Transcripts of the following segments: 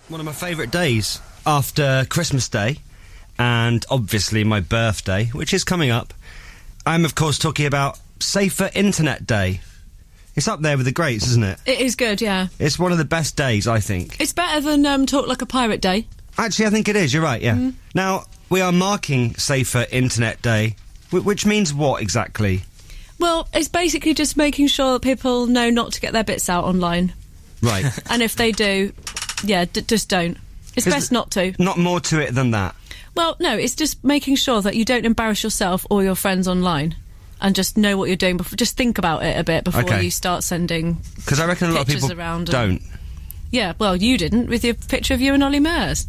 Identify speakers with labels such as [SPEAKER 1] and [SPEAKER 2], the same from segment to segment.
[SPEAKER 1] One of my favourite days after Christmas Day, and obviously my birthday, which is coming up. I'm, of course, talking about Safer Internet Day. It's up there with the greats, isn't it?
[SPEAKER 2] It is good, yeah.
[SPEAKER 1] It's one of the best days, I think.
[SPEAKER 2] It's better than Talk Like a Pirate Day.
[SPEAKER 1] Actually, I think it is, you're right, yeah. Now, we are marking Safer Internet Day, which means what exactly?
[SPEAKER 2] Well, it's basically just making sure that people know not to get their bits out online.
[SPEAKER 1] Right.
[SPEAKER 2] And if they do, yeah, just don't. It's best not to.
[SPEAKER 1] Not more to it than that.
[SPEAKER 2] Well, no, it's just making sure that you don't embarrass yourself or your friends online. And just know what you're doing before. Just think about it a bit before you start sending.
[SPEAKER 1] Because I reckon a lot of people
[SPEAKER 2] around
[SPEAKER 1] don't.
[SPEAKER 2] Yeah, well, you didn't with your picture of you and Ollie Murs.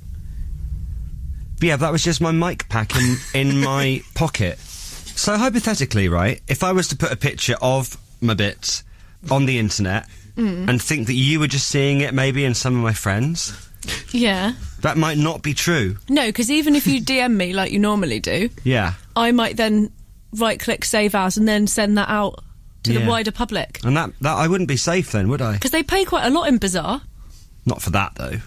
[SPEAKER 1] Yeah, that was just my mic pack in my pocket. So hypothetically, right, if I was to put a picture of my bits on the internet and think that you were just seeing it maybe in some of my friends,
[SPEAKER 2] yeah,
[SPEAKER 1] that might not be true.
[SPEAKER 2] No, because even if you DM me like you normally do,
[SPEAKER 1] yeah,
[SPEAKER 2] I might then right-click Save As and then send that out to the wider public.
[SPEAKER 1] And that I wouldn't be safe then, would I?
[SPEAKER 2] Because they pay quite a lot in Bazaar.
[SPEAKER 1] Not for that, though.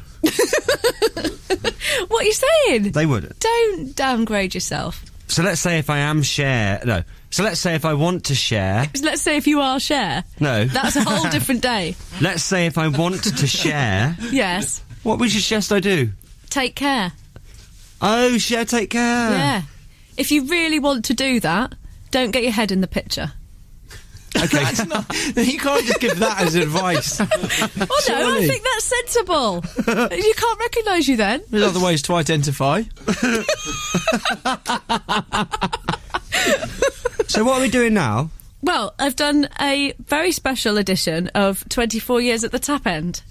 [SPEAKER 2] What are you saying?
[SPEAKER 1] They wouldn't.
[SPEAKER 2] Don't downgrade yourself.
[SPEAKER 1] So let's say if I am So let's say if I want to share...
[SPEAKER 2] Let's say if you are share.
[SPEAKER 1] No.
[SPEAKER 2] That's a whole different day.
[SPEAKER 1] Let's say if I want to share...
[SPEAKER 2] Yes.
[SPEAKER 1] What would you suggest I do?
[SPEAKER 2] Take care.
[SPEAKER 1] Oh, share, take care.
[SPEAKER 2] Yeah. If you really want to do that, don't get your head in the picture.
[SPEAKER 1] Okay.
[SPEAKER 3] You can't just give that as advice.
[SPEAKER 2] Well, no, I think that's sensible. You can't recognise you then.
[SPEAKER 3] There's other ways to identify.
[SPEAKER 1] So what are we doing now?
[SPEAKER 2] Well, I've done a very special edition of 24 Years at the Tap End.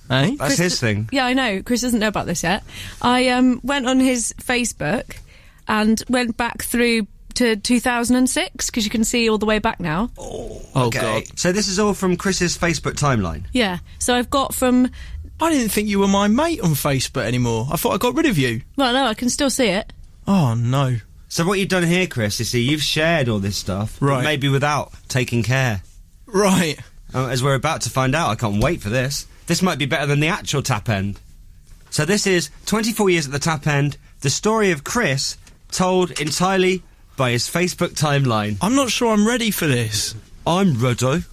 [SPEAKER 3] Eh?
[SPEAKER 1] That's his thing.
[SPEAKER 2] Yeah, I know. Chris doesn't know about this yet. I went on his Facebook and went back through to 2006, because you can see all the way back now.
[SPEAKER 3] Oh,
[SPEAKER 1] Okay.
[SPEAKER 3] God.
[SPEAKER 1] So this is all from Chris's Facebook timeline?
[SPEAKER 2] Yeah. So I've got from...
[SPEAKER 3] I didn't think you were my mate on Facebook anymore. I thought I got rid of you.
[SPEAKER 2] Well, no, I can still see it.
[SPEAKER 3] Oh, no.
[SPEAKER 1] So what you've done here, Chris, is you've shared all this stuff, but
[SPEAKER 3] Right.
[SPEAKER 1] maybe without taking care.
[SPEAKER 3] Right.
[SPEAKER 1] As we're about to find out, I can't wait for this. This might be better than the actual Tap End. So this is 24 Years at the Tap End, the story of Chris, told entirely by his Facebook timeline.
[SPEAKER 3] I'm not sure I'm ready for this.
[SPEAKER 1] I'm ready.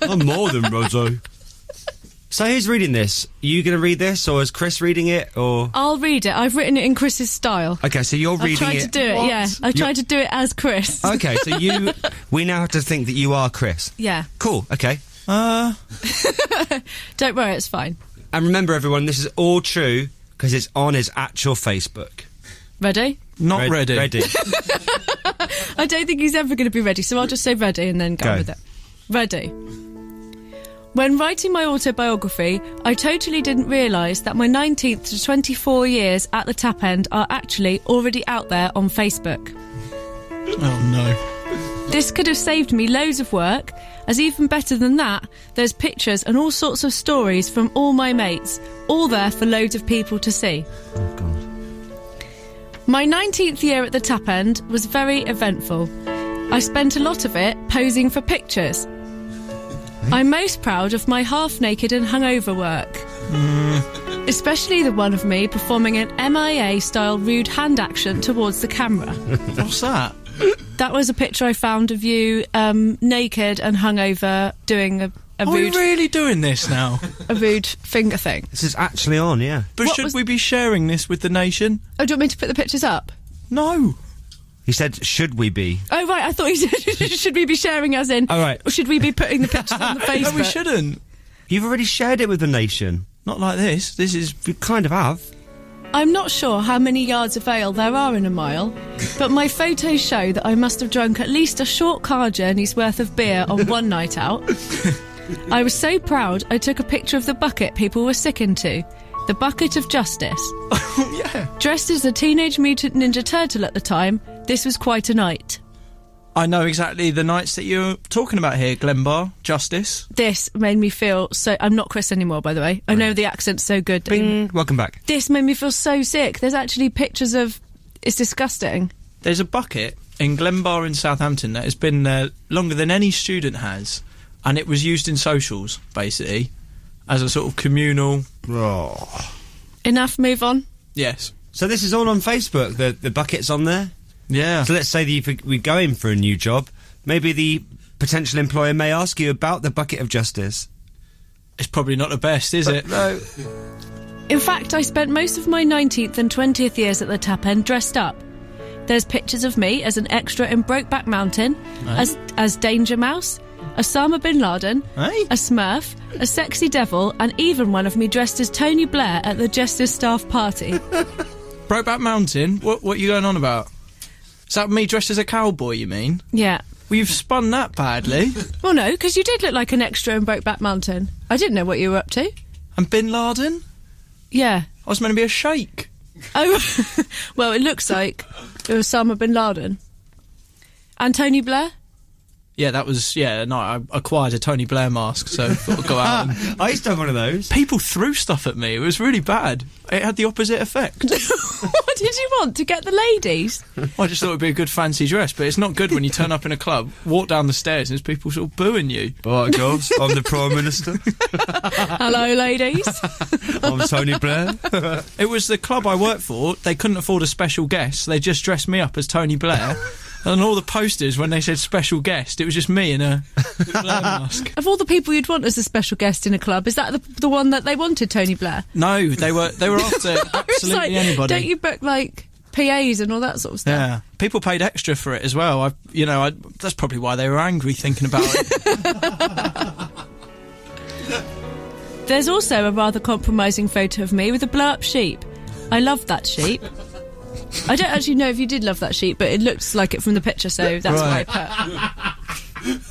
[SPEAKER 1] I'm more than ready. So who's reading this? Are you going to read this, or is Chris reading it, or...?
[SPEAKER 2] I'll read it. I've written it in Chris's style.
[SPEAKER 1] Okay, so you're reading
[SPEAKER 2] I've tried to do it, yeah. I've tried to do it as Chris.
[SPEAKER 1] Okay, so we now have to think that you are Chris.
[SPEAKER 2] Yeah.
[SPEAKER 1] Cool, okay.
[SPEAKER 2] Don't worry, it's fine.
[SPEAKER 1] And remember, everyone, this is all true, because it's on his actual Facebook.
[SPEAKER 2] Ready?
[SPEAKER 3] Not ready.
[SPEAKER 1] Ready.
[SPEAKER 2] I don't think he's ever going to be ready, so I'll just say ready and then go with it. Ready. When writing my autobiography, I totally didn't realise that my 19th to 24 years at the Tap End are actually already out there on Facebook.
[SPEAKER 3] Oh, no.
[SPEAKER 2] This could have saved me loads of work, as even better than that, there's pictures and all sorts of stories from all my mates, all there for loads of people to see.
[SPEAKER 1] Oh, God.
[SPEAKER 2] My 19th year at the Tap End was very eventful. I spent a lot of it posing for pictures. I'm most proud of my half-naked and hungover work. Especially the one of me performing an MIA-style rude hand action towards the camera.
[SPEAKER 3] What's that?
[SPEAKER 2] That was a picture I found of you naked and hungover doing a
[SPEAKER 3] Are we
[SPEAKER 2] rude,
[SPEAKER 3] really doing this now?
[SPEAKER 2] a rude finger thing.
[SPEAKER 1] This is actually on, yeah.
[SPEAKER 3] But
[SPEAKER 2] What
[SPEAKER 3] should
[SPEAKER 2] was-
[SPEAKER 3] we be sharing this with the nation?
[SPEAKER 2] Oh, do you want me to put the pictures up?
[SPEAKER 3] No.
[SPEAKER 1] He said, should we be?
[SPEAKER 2] Oh, right, I thought you said, should we be sharing as in...
[SPEAKER 1] All right.
[SPEAKER 2] Or should we be putting the pictures on the Facebook?
[SPEAKER 3] No, we shouldn't.
[SPEAKER 1] You've already shared it with the nation.
[SPEAKER 3] Not like this. This is...
[SPEAKER 1] You kind of have.
[SPEAKER 2] I'm not sure how many yards of ale there are in a mile, but my photos show that I must have drunk at least a short car journey's worth of beer on one night out. I was so proud I took a picture of the bucket people were sickened to. The bucket of justice.
[SPEAKER 3] Yeah.
[SPEAKER 2] Dressed as a Teenage Mutant Ninja Turtle at the time, this was quite a night.
[SPEAKER 3] I know exactly the nights that you're talking about here, Glenbar, Justice.
[SPEAKER 2] This made me feel so... I'm not Chris anymore, by the way. I know the accent's so good.
[SPEAKER 1] Bing. Welcome back.
[SPEAKER 2] This made me feel so sick. There's actually pictures of... It's disgusting.
[SPEAKER 3] There's a bucket in Glenbar in Southampton that has been there longer than any student has, and it was used in socials, basically. as a sort of communal.
[SPEAKER 1] Oh.
[SPEAKER 2] Enough, move on.
[SPEAKER 3] Yes.
[SPEAKER 1] So this is all on Facebook. The bucket's on there.
[SPEAKER 3] Yeah.
[SPEAKER 1] So let's say that we go in for a new job. Maybe the potential employer may ask you about the bucket of justice.
[SPEAKER 3] It's probably not the best, is it?
[SPEAKER 1] No.
[SPEAKER 2] In fact, I spent most of my 19th and 20th years at the Tap End dressed up. There's pictures of me as an extra in Brokeback Mountain, as Danger Mouse, Osama bin Laden, a Smurf, a sexy devil, and even one of me dressed as Tony Blair at the Justice staff party.
[SPEAKER 3] Brokeback Mountain? What are you going on about? Is that me dressed as a cowboy, you mean?
[SPEAKER 2] Yeah.
[SPEAKER 3] Well, you've spun that badly.
[SPEAKER 2] Well, no, because you did look like an extra in Brokeback Mountain. I didn't know what you were up to.
[SPEAKER 3] And bin Laden?
[SPEAKER 2] Yeah.
[SPEAKER 3] I was meant to be a sheikh.
[SPEAKER 2] Oh, well, it looks like it was Osama bin Laden. And Tony Blair?
[SPEAKER 3] Yeah, that was... Yeah, no, I acquired a Tony Blair mask, so I thought I'd go out and...
[SPEAKER 1] I used to have one of those.
[SPEAKER 3] People threw stuff at me. It was really bad. It had the opposite effect.
[SPEAKER 2] What did you want? To get the ladies?
[SPEAKER 3] I just thought it'd be a good fancy dress, but it's not good when you turn up in a club, walk down the stairs, and there's people sort of booing you.
[SPEAKER 1] All right, girls, I'm the Prime Minister.
[SPEAKER 2] Hello, ladies.
[SPEAKER 1] I'm Tony Blair.
[SPEAKER 3] It was the club I worked for. They couldn't afford a special guest, so they just dressed me up as Tony Blair. And on all the posters, when they said special guest, it was just me in a Blair mask.
[SPEAKER 2] Of all the people you'd want as a special guest in a club, is that the one that they wanted, Tony Blair?
[SPEAKER 3] No, they were after absolutely
[SPEAKER 2] like,
[SPEAKER 3] anybody.
[SPEAKER 2] Don't you book, like, PAs and all that sort of stuff?
[SPEAKER 3] Yeah. People paid extra for it as well. That's probably why they were angry thinking about it.
[SPEAKER 2] There's also a rather compromising photo of me with a blow-up sheep. I love that sheep. I don't actually know if you did love that sheep, but it looks like it from the picture, so that's
[SPEAKER 3] Right.
[SPEAKER 2] what I put.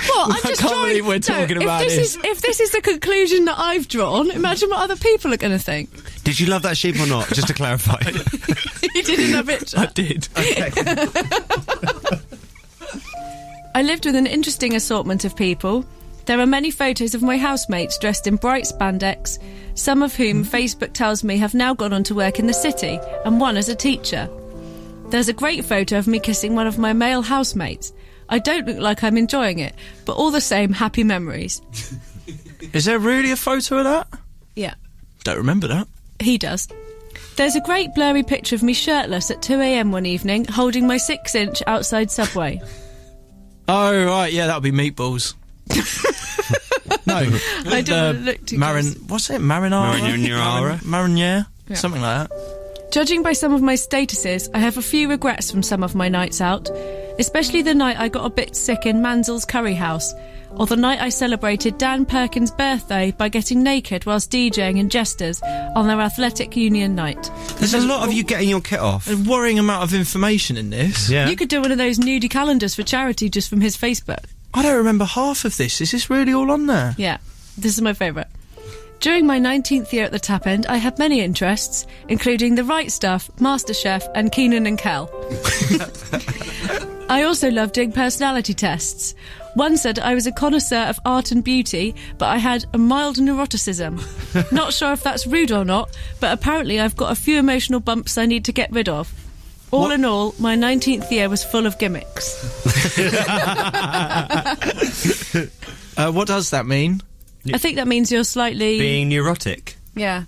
[SPEAKER 2] Well, I'm just
[SPEAKER 3] can't
[SPEAKER 2] trying...
[SPEAKER 3] believe we're talking about this.
[SPEAKER 2] If this is the conclusion that I've drawn, imagine what other people are going to think.
[SPEAKER 1] Did you love that sheep or not? Just to clarify.
[SPEAKER 2] You did in that picture.
[SPEAKER 3] I did.
[SPEAKER 2] I lived with an interesting assortment of people. There are many photos of my housemates dressed in bright spandex, some of whom Facebook tells me have now gone on to work in the city, and one as a teacher. There's a great photo of me kissing one of my male housemates. I don't look like I'm enjoying it, but all the same, happy memories.
[SPEAKER 3] Is there really a photo of that?
[SPEAKER 2] Yeah,
[SPEAKER 3] Don't remember that.
[SPEAKER 2] he does. There's a great blurry picture of me shirtless at 2 a.m. one evening, holding my 6-inch outside Subway.
[SPEAKER 3] Oh, right, yeah, that would be Meatballs. No.
[SPEAKER 2] I don't want to look too close.
[SPEAKER 3] What's it? Marinara? Marinara?
[SPEAKER 2] Yeah.
[SPEAKER 3] Something like that.
[SPEAKER 2] Judging by some of my statuses, I have a few regrets from some of my nights out, especially the night I got a bit sick in Mansel's Curry House, or the night I celebrated Dan Perkins' birthday by getting naked whilst DJing in Jesters on their athletic union night.
[SPEAKER 1] There's a lot of you getting your kit off.
[SPEAKER 3] A worrying amount of information in this.
[SPEAKER 1] Yeah.
[SPEAKER 2] You could do one of those nudie calendars for charity just from his Facebook.
[SPEAKER 3] I don't remember half of this. Is this really all on there?
[SPEAKER 2] Yeah, this is my favourite. During my 19th year at the Tap End, I had many interests, including The Right Stuff, MasterChef, and Keenan and Kel. I also loved doing personality tests. One said I was a connoisseur of art and beauty, but I had a mild neuroticism. Not sure if that's rude or not, but apparently I've got a few emotional bumps I need to get rid of. All in all, my 19th year was full of gimmicks.
[SPEAKER 3] What does that mean?
[SPEAKER 2] I think that means you're slightly...
[SPEAKER 1] Being neurotic.
[SPEAKER 2] Yeah.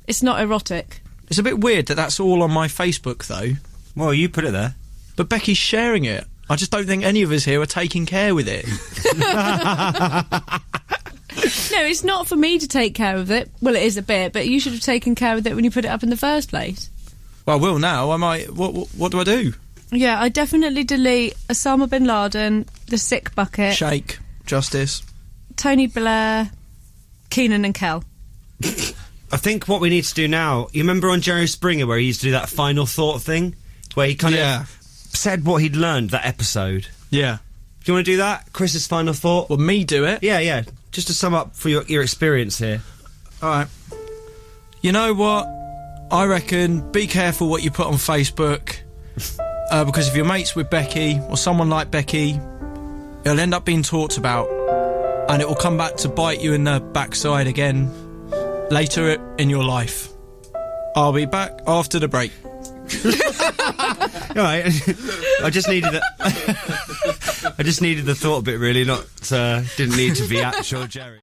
[SPEAKER 2] It's not erotic.
[SPEAKER 3] It's a bit weird that that's all on my Facebook, though.
[SPEAKER 1] Well, you put it there.
[SPEAKER 3] But Becky's sharing it. I just don't think any of us here are taking care with it.
[SPEAKER 2] No, it's not for me to take care of it. Well, it is a bit, but you should have taken care of it when you put it up in the first place.
[SPEAKER 3] Well, I will now. I might... What do I do?
[SPEAKER 2] Yeah, I definitely delete Osama bin Laden, the sick bucket,
[SPEAKER 3] Shake. Justice.
[SPEAKER 2] Tony Blair, Keenan and Kel.
[SPEAKER 1] I think what we need to do now... You remember on Jerry Springer where he used to do that final thought thing? Where he kind of said what he'd learned that episode.
[SPEAKER 3] Yeah.
[SPEAKER 1] Do you want to do that? Chris's final thought?
[SPEAKER 3] Well, me do it?
[SPEAKER 1] Yeah. Just to sum up for your experience here.
[SPEAKER 3] All right. You know what? I reckon be careful what you put on Facebook, because if you're mates with Becky or someone like Becky, it'll end up being talked about, and it will come back to bite you in the backside again later in your life. I'll be back after the break.
[SPEAKER 1] All right. I just needed I just needed the thought bit, really. Didn't need to be actual Jerry.